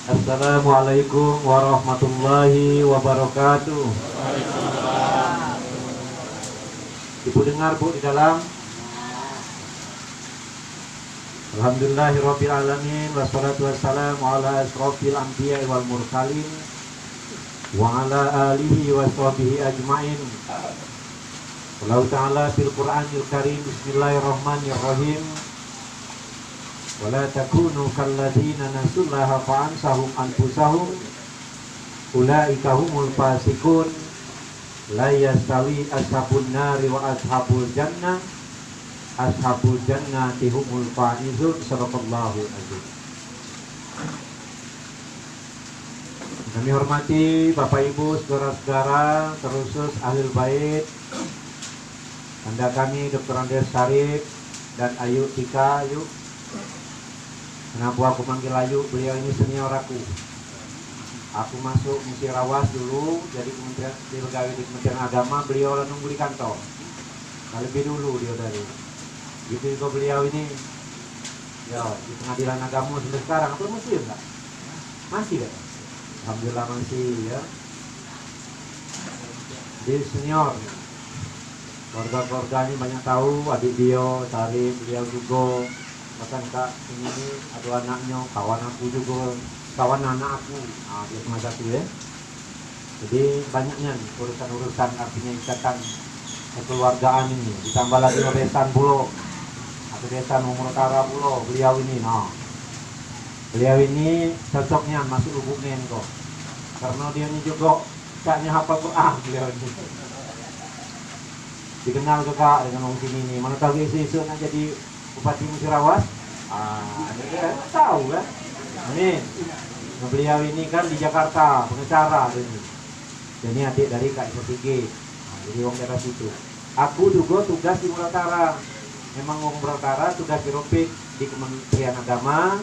Assalamualaikum warahmatullahi wabarakatuh. Ibu dengar Bu di dalam? Alhamdulillahirabbil alamin wassalatu wassalamu ala asrofil anbiya'i wal mursalin wa ala alihi wa sahbihi ajmain. Allah Ta'ala fil Qur'anil Karim, bismillahirrahmanirrahim. Wa la takunu kalladzina nasullaha fa'ansahum anfusahum ulaika humul fasiqun la yastawi ashabun nari wa ashabul jannah ashabul jannati humul faizun. Shadaqallahu azim. Kami hormati Bapak Ibu, saudara-saudara, terusus Ahlul Bait, Anda kami Dr. Andes Syarif dan Ayu Tika. Ayu, kenapa aku manggil Ayu? Beliau ini senior aku. Aku masuk Musirawas dulu, jadi pegawai di Kementerian Agama. Beliau nunggu di kantor. Lebih dulu dia dari. Gitu juga beliau ini. Ya, di Pengadilan Agama sampai sekarang. Apa masih enggak? Masih kan? Alhamdulillah masih ya. Dia senior. Keluarga-keluarga ini banyak tahu, adik Dio, Sarif, beliau juga. Bahkan Kak ini ada anaknya, kawan aku juga, kawan anak aku. Nah, dia cuma satu ya. Jadi banyaknya urusan-urusan, artinya ikatan kekeluargaan ini. Ditambah lagi besan pulau, atau besan umur utara pulau, beliau ini. Nah, beliau ini cocoknya masuk hubungin kok. Karena dia ini juga kaknya hafal Quran beliau ini. Dikenal juga dengan orang sini ini. Mana tahu isu-isu nak jadi Bupati Musirawas? Dia tahu kan? Amin. Nah, beliau ini kan di Jakarta, pengacara ini. Jadi adik dari Kak Isotige. Jadi orang daerah situ. Aku juga tugas di Muratara. Memang orang Muratara tugas di Ropik di Kementerian Agama.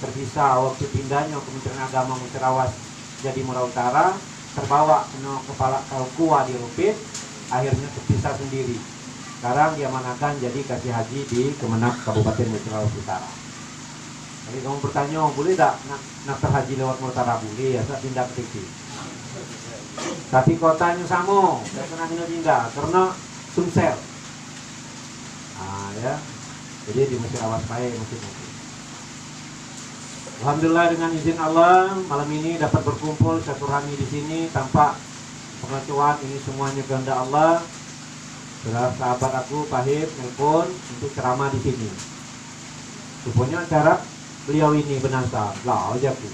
Tersisa waktu pindahnya Kementerian Agama Musirawas jadi Muara Utara, terbawa kepala Kalkua di Ropik, akhirnya terpisah sendiri. Sekarang dia manakan jadi kasih haji di Kemenak Kabupaten Musirawas Utara. Jadi kamu bertanya, boleh tak nak terhaji lewat Utara? Boleh, ya, saya pindah ke TV. Tapi kotanya sama, saya pernah pindah karena Sumsel. Ya, jadi di Musirawas Pai mungkin. Alhamdulillah dengan izin Allah malam ini dapat berkumpul silaturahmi di sini tanpa pengecualian, ini semuanya kehendak Allah. Sahabat aku Pahib nelpon untuk ceramah di sini. Rupanya acara beliau ini benasa lah aja aku.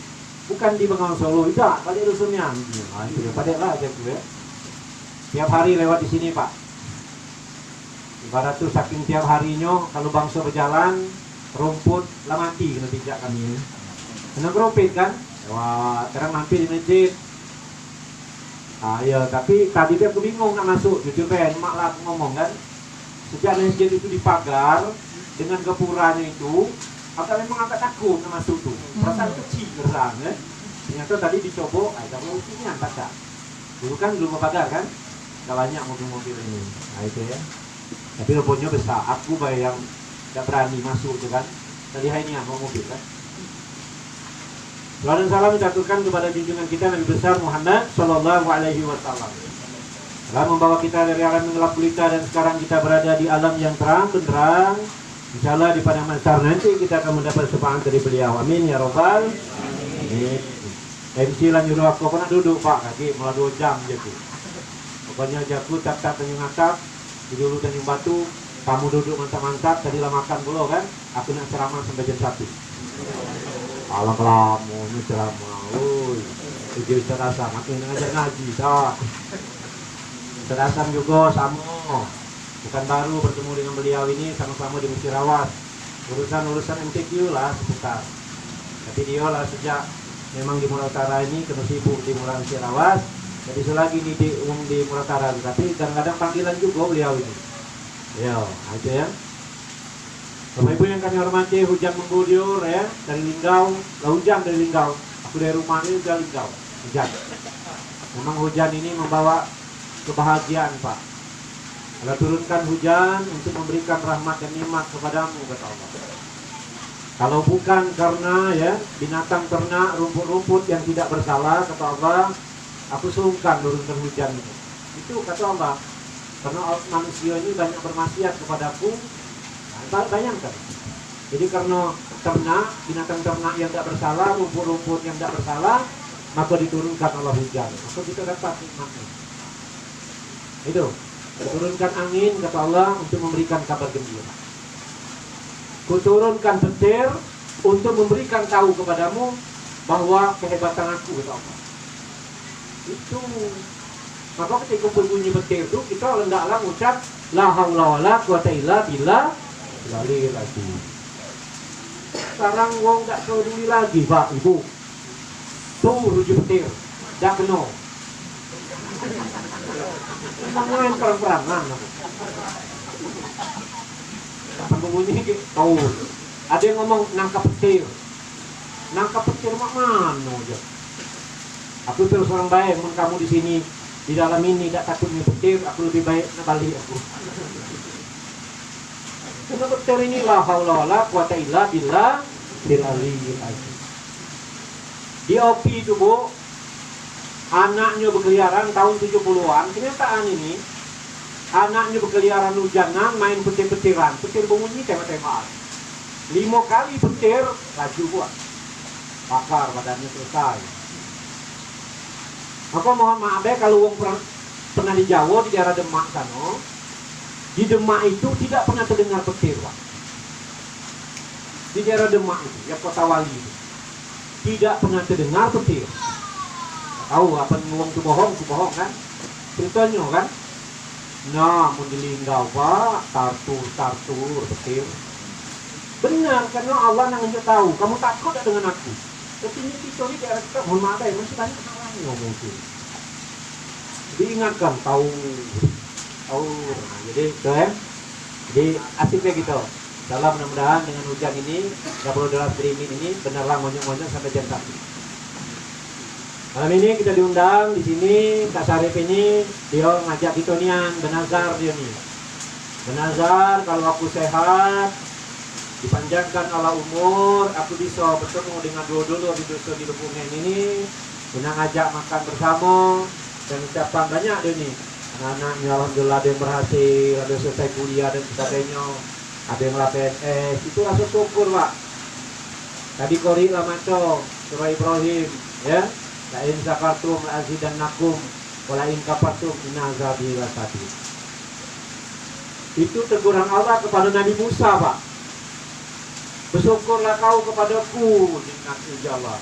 Bukan di Bengawan Solo, tidak, balik dusunnya. Nah, itu pada lah aja aku ya. Tiap hari lewat di sini Pak. Ibarat tuh saking tiap harinya kalau bangsa berjalan rumput lah mati kena pijak kami. Kena keropit kan? Wah, sekarang mampir di masjid. Ya, tapi tadi dia aku bingung nak masuk. Jujur Ben, mak lah aku ngomong kan. Sejak masjid itu dipagar dengan gapuranya itu, aku memang agak takut nak masuk tuh. Perasaan kecil geram ya. Ternyata tadi dicoba, ada sini angkat tak. Dulu kan belum pagar kan? Gak banyak mobil-mobil ini. Nah itu ya. Tapi rupanya besar. Aku bayang gak berani masuk tuh kan. Tadi ini mau mobil kan. Salam dan salam diaturkan kepada junjungan kita Nabi besar Muhammad Sallallahu Alaihi Wasallam. Telah membawa kita dari alam yang gelap gulita dan sekarang kita berada di alam yang terang benderang. Insyaallah di padang mahsyar nanti kita akan mendapat syafaat dari beliau. Amin ya robbal. Amin. MC lan nyuruh aku nak duduk Pak, kaki malah 2 jam je tu. Pokoknya jaku tak tanyung atap, dulu tanyung batu, kamu duduk mantap-mantap, tadilah makan dulu kan. Aku nak ceramah sampai jam 1. Alah kelamu, ini ceramah. Tujuh serasa, makin ngajar ngaji, tak. Serasam juga sama. Bukan baru bertemu dengan beliau ini, sama-sama di Musirawas. Urusan-urusan MTQ lah seputar. Tapi dia lah sejak memang di Muara Utara ini kena sibuk di Muara Musirawas. Jadi selagi ini di Muara Utara, tapi kadang-kadang panggilan juga beliau ini. Ya, aja ya. Bapak Ibu yang kami hormati, hujan mengguyur ya dari Linggau, lah hujan dari Linggau. Aku dari rumah ini udah Linggau, hujan. Memang hujan ini membawa kebahagiaan Pak. Allah turunkan hujan untuk memberikan rahmat dan nikmat kepadamu, kata Allah. Kalau bukan karena ya binatang ternak, rumput-rumput yang tidak bersalah, kata Allah, aku sungkan turunkan hujan itu. Itu kata Allah. Karena manusia ini banyak bermaksiat kepadaku. Nah, bayangkan. Jadi karena ternak, binatang ternak yang tidak bersalah, rumput-rumput yang tidak bersalah, maka diturunkan Allah hujan. Maka kita dapat nikmatnya. Itu. Diturunkan angin, kata Allah, untuk memberikan kabar gembira. Kuturunkan petir untuk memberikan tahu kepadamu bahwa kehebatan aku, kata Allah. Itu. Maka ketika berbunyi petir itu kita hendaklah ucap la haula wala quwata illa billah lagi. Sekarang wong tak peduli lagi, Pak, Ibu. Tuh rujuk petir, dak kena. Main perang-perangan. Kapan berbunyi tahu. Ada yang ngomong nangkap petir. Nangkap petir mak mana aja. Aku terus orang baik, mun kamu di sini di dalam ini tidak takutnya petir, aku lebih baik nak balik aku. Karena petir ini la haula wala quwata illa billah al-aliyyil azim. Di Opi itu, Bu, anaknya berkeliaran tahun 70-an, kenyataan ini anaknya berkeliaran hujanan, main petir-petiran, petir bunyi tembak-tembakan. 5 kali petir laju buat bakar badannya selesai. Maka mohon maaf deh kalau wong pernah di Jawa, di daerah Demak sana, di Demak itu tidak pernah terdengar petir, Pak. Di daerah Demak itu, ya Kota Wali itu, tidak pernah terdengar petir. Tahu apa ngomong itu bohong kan? Ceritanya kan? Nah, mau dilinggau, Pak, tartur petir. Benar, karena Allah yang nggak tahu. Kamu takut tak dengan aku? Tapi ini kita di daerah kita, mohon maaf ya, masih banyak orang yang ngomong itu. Diingatkan, tahu. Nah, jadi, itu ya. Jadi asiknya gitu. Dalam mudah-mudahan dengan hujan ini, nggak perlu dalam streaming ini, benarlah monyok-monyok sampai jam 1. Malam ini kita diundang di sini, Kak Sarif ini, dia ngajak kita nian, benazar dia nih. Benazar kalau aku sehat, dipanjangkan Allah umur, aku bisa bertemu dengan dulu di dusun di Lubungen ini, guna ngajak makan bersama dan ucapan banyak dia nih. Anak-anaknya alhamdulillah ada yang berhasil, ada yang selesai kuliah dan sebagainya, ada yang lah PNS, itu rasa syukur, Pak. Tadi kori lah maco, surah Ibrahim, ya. Lain zakartum azidannakum walain kafartum inna azabi lasadid. Itu teguran Allah kepada Nabi Musa, Pak. Bersyukurlah kau kepadaku, nikmat Allah.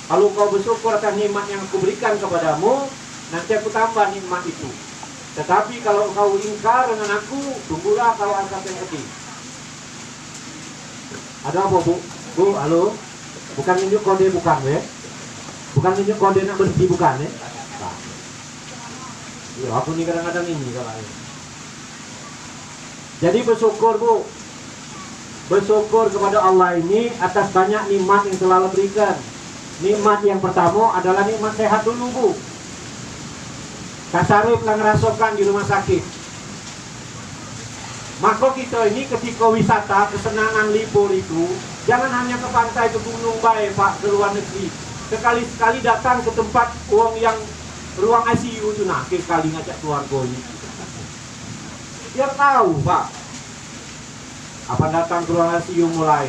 Kalau kau bersyukur atas nikmat yang aku berikan kepadamu, nanti aku tambah nikmat itu. Tetapi kalau kau ingkar dengan aku, tunggulah kau azab yang pedih. Ada apa, Bu? Bu, halo? Bukan tunjuk kode, bukan, ya? Bukan tunjuk kode nak berhenti, bukan, ya? Nah. Ya, aku nih kadang-kadang ini kalau ini. Jadi bersyukur, Bu. Bersyukur kepada Allah ini atas banyak nikmat yang telah Allah berikan. Nikmat yang pertama adalah nikmat sehat dulu, Bu. Kak Sarif telah ngerasakan di rumah sakit. Maka kita ini ketika wisata, kesenangan libur itu, jangan hanya ke pantai, ke gunung baik, Pak, ke luar negeri. Sekali-sekali datang ke tempat uang yang ruang ICU itu, nah, kali ngajak keluarga ini. Biar tahu, Pak. Apa datang ke ruang ICU mulai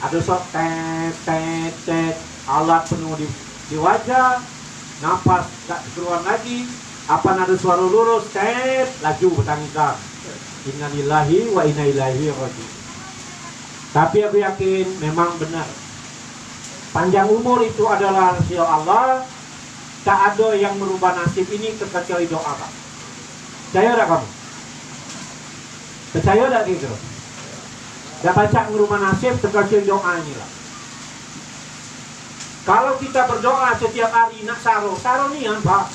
ada sok tet alat penuh di wajah, napas tak keluar lagi, apa ada suara lurus tet laju bertangkap. Innalillahi wa inna ilaihi raji'un. Tapi aku yakin memang benar, panjang umur itu adalah rahasia Allah. Tak ada yang merubah nasib ini kecuali doa, Pak. Percaya tak kamu? Percaya tak gitu? Dan baca ngerumah nasib terkasih doa inilah. Kalau kita berdoa setiap hari nak saro nian, Pak.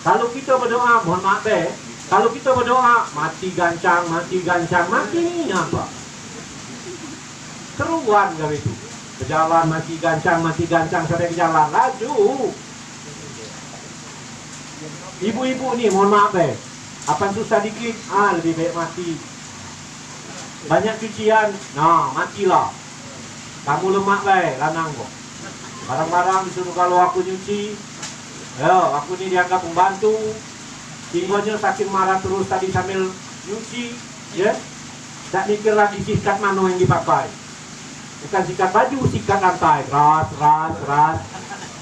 Kalau kita berdoa, mohon maaf deh, kalau kita berdoa mati gancang nian, Pak. Keruan gak itu? Berjalan mati gancang sampai ke jalan laju. Ibu-ibu nih, mohon maaf deh, Apa susah dikit? Lebih baik mati. Banyak cucian, nah matilah. Kamu lemak baik, lanang kok. Barang-barang disuruh kalau aku nyuci, aku ini dianggap pembantu. Tinggalnya saking marah terus tadi sambil nyuci, ya. Tak mikir lagi sikat mana yang dipakai. Bukan sikat baju, sikat lantai. Ras.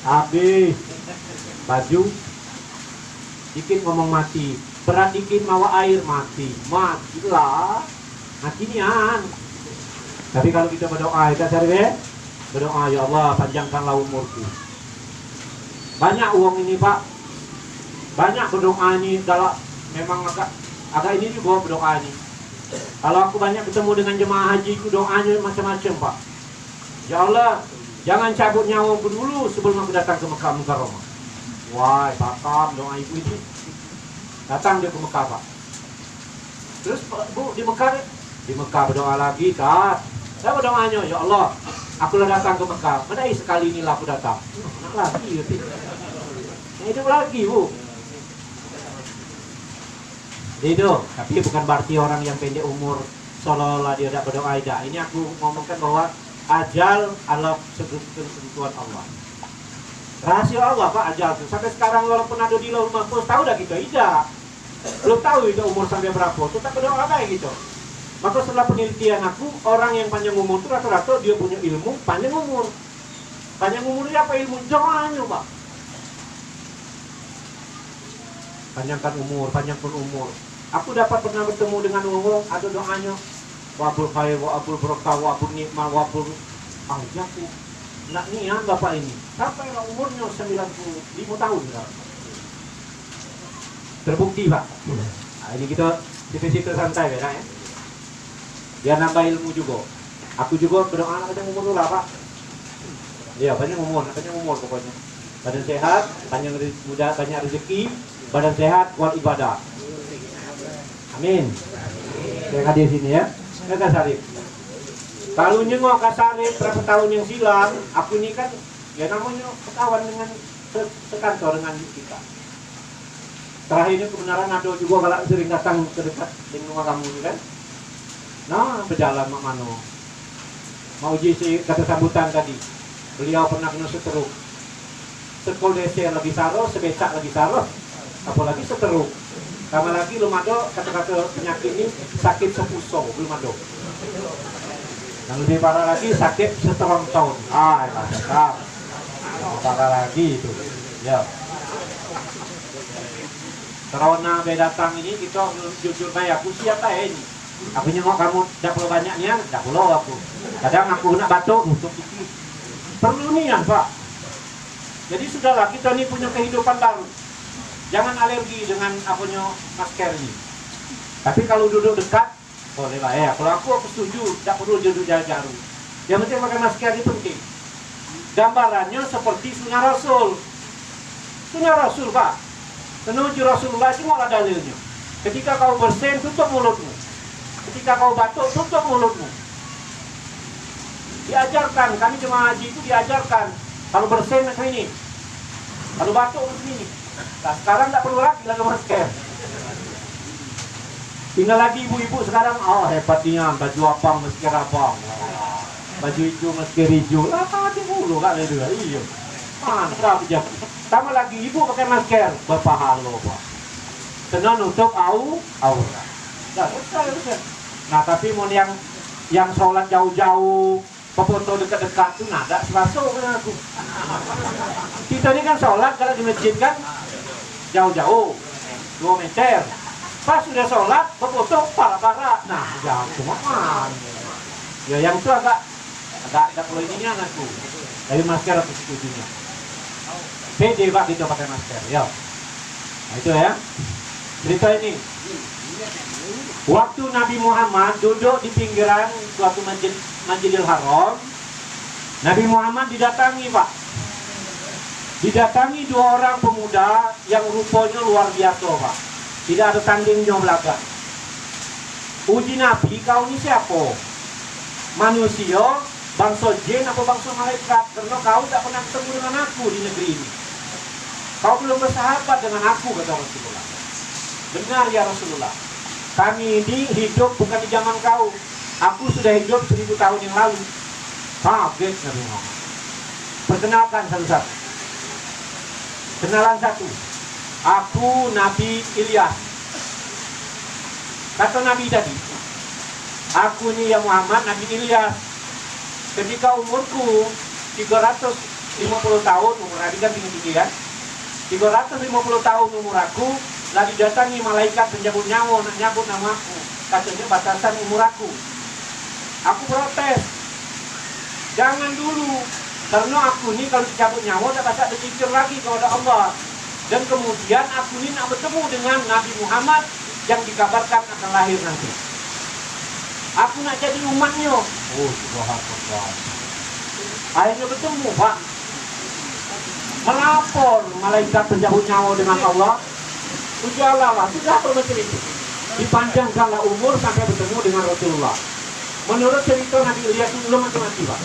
Habis. Baju. Dikit ngomong mati. Berat dikit mawa air mati. Matilah. Matinya. Tapi kalau kita berdoa, kita cari berdoa, ya Allah panjangkanlah umurku. Banyak uang ini Pak. Banyak berdoa ini dalam memang agak ini juga berdoa ini. Kalau aku banyak ketemu dengan jemaah haji, aku doanya macam-macam Pak. Ya Allah, jangan cabut nyawaku dulu sebelum aku datang ke Mekah Mukarramah. Wah, pakam doa ibu ini. Datang dia ke Mekah Pak. Terus Bu di Mekah berdoa lagi Kak. Saya berdoanya, ya Allah, aku lah datang ke Mekah. Mana sekali inilah aku datang. Nak lagi gitu. Hidup lagi Bu. Itu, tapi bukan berarti orang yang pendek umur seolah-olah dia tidak berdoa tidak. Ini aku ngomongkan bahwa ajal adalah ketentuan Allah. Rahasia Allah Pak ajal itu. Sampai sekarang walaupun ada di Lauhul Mahfuz, tahu dah kita tidak. Belum tahu itu umur sampai berapa. Tetap berdoa kayak gitu. Maka setelah penelitian aku, orang yang panjang umur itu rata-rata dia punya ilmu panjang umur. Panjang umurnya apa ilmu? Doanya Pak. Panjangkan umur, panjangkan umur. Aku dapat pernah bertemu dengan orang, ada doanya. Wabul khair, wabul barakah, wabul nikmah, wabul aku. Nak nian Bapak ini. Sampai umurnya 95 tahun. Terbukti Pak. Nah, ini kita situ-situ santai ya. Dia nambah ilmu juga. Aku juga berdoa anak panjang umur dulu lah Pak. Iya, panjang umur pokoknya. Badan sehat, panjang muda, banyak rezeki, badan sehat, kuat ibadah. Amin. Saya hadir sini ya. Kak Sarif. Kalau nyengok Kak Sarif berapa tahun yang silam, aku ini kan ya namanya kawan dengan sekantor dengan kita. Terakhir ini kebenaran ada juga kalau sering datang ke dekat dengan rumah kamu ini kan. Nah, berjalan mak mano. Mau uji si kata sambutan tadi. Beliau pernah kena seteruk. Sekol desa lagi saro, sebecak lagi saro, apalagi seteruk. Sama lagi belum ada kata-kata penyakit ini sakit sepuso, belum ada. Yang lebih parah lagi sakit seteronton. Mantap. Parah lagi itu. Ya. Karena beda datang ini kita jujur baik aku siapa ini. Aku nyengok kamu tidak perlu banyaknya, tidak perlu aku. Kadang aku nak batuk untuk itu. Perlu nian Pak. Jadi sudahlah kita ini punya kehidupan baru. Jangan alergi dengan apanya masker ini. Tapi kalau duduk dekat, boleh lah ya. Kalau aku setuju, tidak perlu duduk jauh-jauh. Yang penting pakai masker ini penting. Gambarannya seperti sunnah Rasul. Sunnah Rasul Pak. Menuju Rasulullah itu malah dalilnya. Ketika kau bersin, tutup mulutmu. Ketika kau batuk, tutup mulutmu. Diajarkan, kami jemaah haji itu diajarkan. Kalau bersin macam ini. Kalau batuk macam ini. Nah, sekarang tidak perlu lagi masker. Tinggal lagi ibu-ibu sekarang, hebatnya baju abang, masker abang. Baju hijau, masker hijau. Hati mulu kan itu. Iya. Mantap aja. Tambah lagi ibu pakai masker, berpahala Pak. Kena nutup aurat. Nah, tapi mau yang sholat jauh-jauh, foto dekat-dekat itu nada serasa kan aku. Kita ini kan sholat kalau di masjid kan jauh-jauh 2 meter. Pas sudah sholat, foto para-para. Nah, jauh cuman. Ya yang itu agak perlu ininya aku. Dari masker aku setujunya. Pede Pak kita pakai masker. Ya. Nah itu ya. Cerita ini. Waktu Nabi Muhammad duduk di pinggiran suatu Masjidil Haram, Nabi Muhammad didatangi Pak. Didatangi 2 orang pemuda yang rupanya luar biasa Pak. Tidak ada tandingnya belakang. Uji Nabi, kau ini siapa? Manusia, bangsa jin atau bangsa malaikat? Karena kau tidak pernah ketemu dengan aku di negeri ini. Kau belum bersahabat dengan aku, kata Rasulullah. Benar ya Rasulullah. Kami ini hidup bukan di zaman kau. Aku sudah hidup 1000 tahun yang lalu. Kaget Nabi Muhammad. Perkenalkan satu-satu. Kenalan satu. Aku Nabi Ilyas. Kata Nabi tadi, aku ini ya Muhammad Nabi Ilyas. Ketika umurku 350 tahun, umur Nabi kan tinggi-tinggi kan, 350 tahun umur aku, lah didatangi malaikat pencabut nyawa, nak nyabut namaku. Katanya batasan umur aku. Aku protes. Jangan dulu, karena aku ini kalau dicabut nyawa tak bisa berpikir lagi kepada Allah. Dan kemudian aku ini nak bertemu dengan Nabi Muhammad yang dikabarkan akan lahir nanti. Aku nak jadi umatnya. Oh, subhanallah. Akhirnya bertemu, Pak. Melapor malaikat pencabut nyawa dengan Allah. Ujalah, sudah macam itu. Dipanjangkanlah umur sampai bertemu dengan Rasulullah. Menurut cerita Nabi Ilyas itu belum mati-mati, Pak.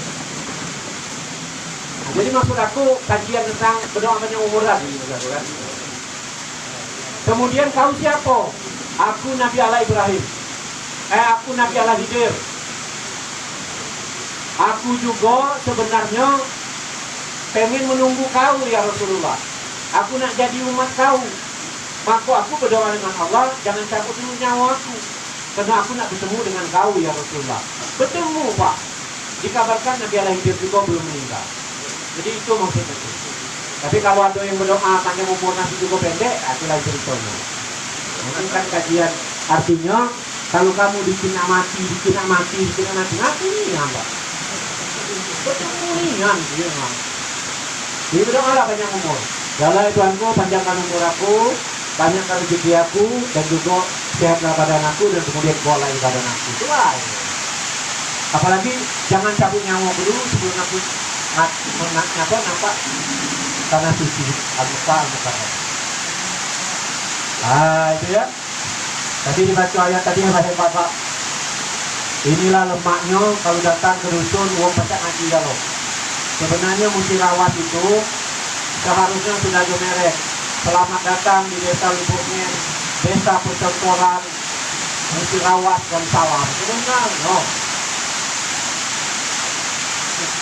Nah, jadi maksud aku kajian tentang berdoa panjang umur tadi, kan? Kemudian kau siapa? Aku Nabi Allah Ibrahim. Aku Nabi Allah Hidir. Aku juga sebenarnya pengen menunggu kau ya Rasulullah. Aku nak jadi umat kau. Maka aku berdoa dengan Allah, jangan cabut dulu nyawa aku. Karena aku nak bertemu dengan kau ya Rasulullah. Bertemu, Pak. Dikabarkan Nabi Allah Hidir juga belum meninggal. Jadi itu maksudnya. Tapi kalau ada yang berdoa panjang umur nanti juga pendek, itulah ceritanya. Mungkin kan kajian artinya kalau kamu bikin mati, mati nih hamba. Bertemu nian dia hamba. Jadi berdoalah panjang umur. Dalam Tuhanku panjangkan umur aku, banyakkan rezeki aku, dan juga sehatlah badan aku, dan kemudian boleh badan aku. Itu lah. Apalagi jangan cabut nyawa dulu sebelum aku nampak tanah suci al-muka. Itu ya. Tadi dibaca ayat tadi yang bahasa Bapak. Inilah lemaknya kalau datang ke dusun uang pacak ngaji kalau. Sebenarnya musyirawat itu seharusnya sudah merek. Selamat datang di desa Lubuknya, desa percontohan musyirawat dan salam. Benar, no.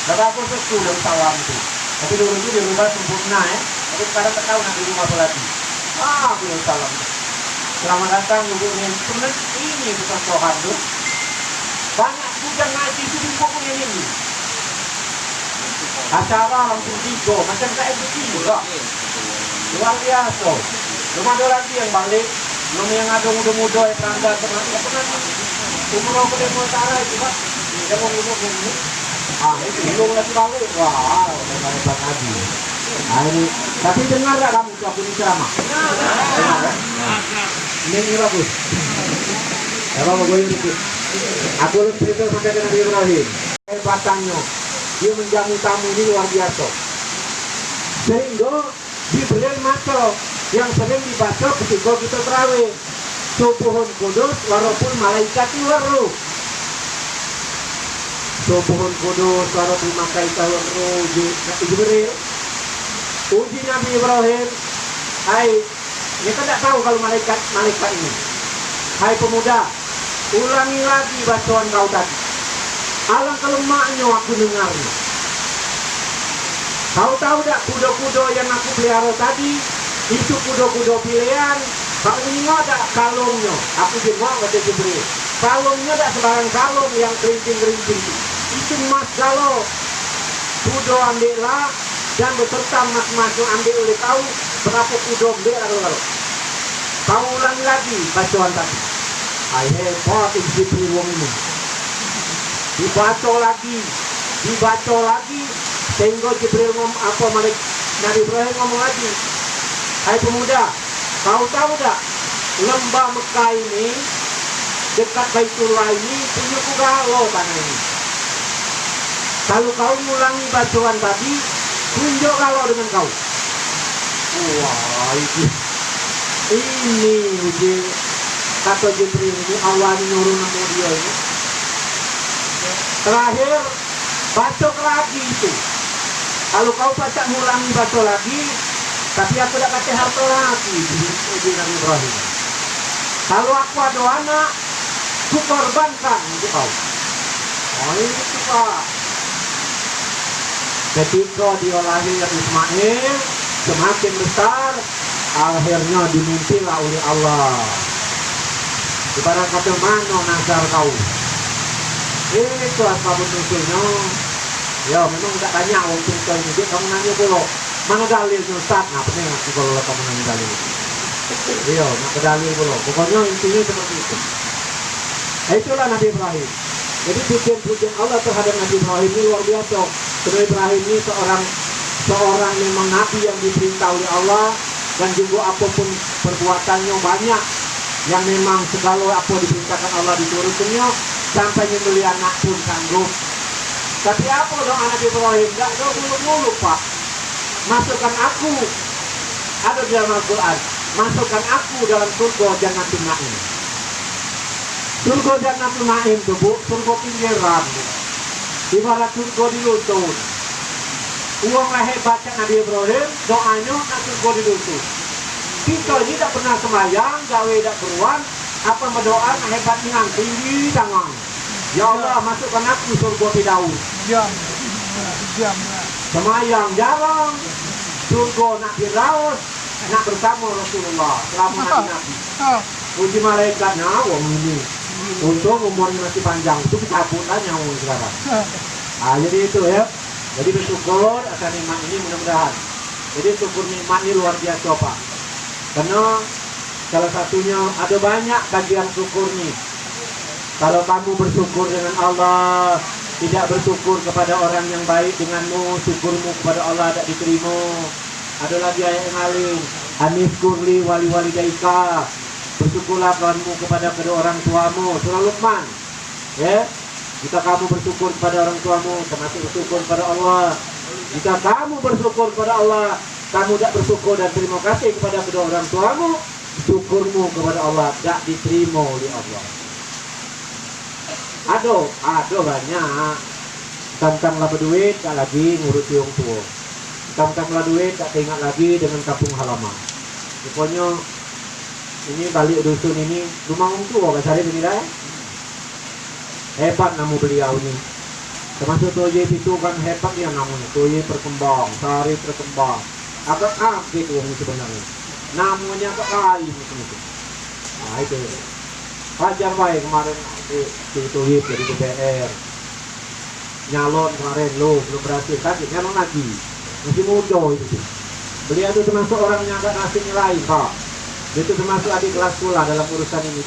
Berapa sesuatu dan salam itu. Tapi dulu itu dirubah sempurna ya. Tapi sekarang tak tahu nanti rumah lagi. Belum salam. Selamat datang Lubuknya. Sebenarnya ini percontohan tuh. Banyak juga ngaji itu di pokoknya ini. Acara langsung tiga, macam kayak begini kok. Luar biasa. Belum ada lagi yang balik. Belum yang ada muda-muda yang perangga pernah. Umur aku dia mau cara itu Pak. Dia mau umur ini. Itu belum lagi balik. Wah, hebat lagi. Ini. Tapi dengar tak kamu aku ini ceramah? Dengar ya? Ini bagus. Apa mau gue dikit? Aku cerita sampai ke Nabi Ibrahim. Hebatannya, dia menjamu tamu ini luar biasa. Sehingga Jibril maco yang sering dibaca ketika kita terawih. Subuhun kudus walaupun malaikat waru. Subuhun kudus walaupun malaikat waru. Jibril uji Nabi Ibrahim. Hai, kita tak tahu kalau malaikat ini. Hai pemuda, ulangi lagi bacaan kau tadi. Alangkah lemahnya aku dengarnya. Kau tahu tak kuda-kuda yang aku pelihara tadi, itu kuda-kuda pilihan. Kau ingat tak kalungnya? Aku jengok kata Jibril. Kalungnya tak sembarang kalung yang kerincing-kerincing. Itu emas kalau. Kuda ambillah dan beserta emas-emas yang ambil oleh kau. Berapa kuda ambil kalau. Kau ulangi lagi bacaan tadi. Hebat Jibril wong ini. Dibaca lagi sehingga Jibril Nabi Ibrahim ngomong lagi. Hai pemuda, kau tahu tak lembah Mekah ini dekat Baitullah ini punya galau tanah ini. Kalau kau ngulangi bacaan tadi, tunjuk galau dengan kau. Wah, ini uji kata Jibril ini Allah nyuruh nama dia ini. Terakhir baca lagi itu. Kalau kau baca ngulangi baca lagi, tapi aku tak kasih harta lagi di Nabi Ibrahim. Kalau aku ada anak, ku korbankan untuk kau. Oh itu Pak. Ketika dia lahir Ismail, semakin besar, akhirnya dimimpilah oleh Allah. Ibarat kata mana nazar kau. Itu asbabun nuzulnya. Ya memang tak tanya orang cerita ini, dia kamu nanya dulu. Mana dalilnya Ustaz? Nah penting aku kalau kamu nanya dalil. Iya, nak dalil dulu. Pokoknya intinya seperti itu. Itulah Nabi Ibrahim. Jadi pujian Allah terhadap Nabi Ibrahim ini luar biasa. Nabi Ibrahim ini seorang memang Nabi yang diperintah oleh Allah, dan juga apapun perbuatannya banyak yang memang segala apa diperintahkan Allah diturutinnya, sampai nyembeli anak pun sanggup. Tapi apa doa Nabi Ibrahim? Gak ada muluk-muluk Pak. Masukkan aku, ada di dalam Al-Quran, masukkan aku dalam surga Jannatul Na'im. Surga Jannatul Na'im itu Bu, surga pinggiran. Ibarat surga di lutut. Uanglah hebatnya Nabi Ibrahim, doanya nak surga di lutut. Kita ini tak pernah semayang, gawe tak beruan, apa berdoa hebat dengan tinggi tangan. Ya Allah, masukkan aku surga Firdaus. Semayang jarang, surga nak Firdaus, nak bersama Rasulullah selama Nabi. Uji malaikatnya, wong ini. Untung umurnya masih panjang, itu dicabut lah nyawa sekarang. Jadi itu ya. Jadi bersyukur atas nikmat ini mudah-mudahan. Jadi syukur nikmat ini luar biasa Pak. Karena salah satunya ada banyak bagian syukur nih. Kalau kamu bersyukur dengan Allah, tidak bersyukur kepada orang yang baik denganmu, syukurmu kepada Allah tidak diterima. Ada lagi ayat yang lain, Anifkurli wali daika, bersyukurlah kamu kepada kedua orang tuamu. Surah Luqman. Ya, jika kamu bersyukur kepada orang tuamu, termasuk bersyukur kepada Allah. Jika kamu bersyukur kepada Allah, kamu tidak bersyukur dan terima kasih kepada kedua orang tuamu, syukurmu kepada Allah tidak diterima oleh Allah. Ada banyak. Tentanglah berduit, tak lagi ngurusi orang tua. Tentanglah duit, tak ingat lagi dengan kampung halaman. Pokoknya ini balik dusun ini rumah orang tua kan saya begini dah. Hebat namu beliau ini. Termasuk Toye itu kan hebat dia namanya. Toye berkembang, sari berkembang. Agak kaget orang sebenarnya. Namanya agak lain itu. Nah itu. Wajar baik kemarin si Toye jadi DPR. Nyalon kemarin lo belum berhasil, tapi nyalon lagi. Masih muda itu. Beliau itu termasuk orang yang agak ngasih nilai Pak. Itu termasuk adik kelas pula dalam urusan ini.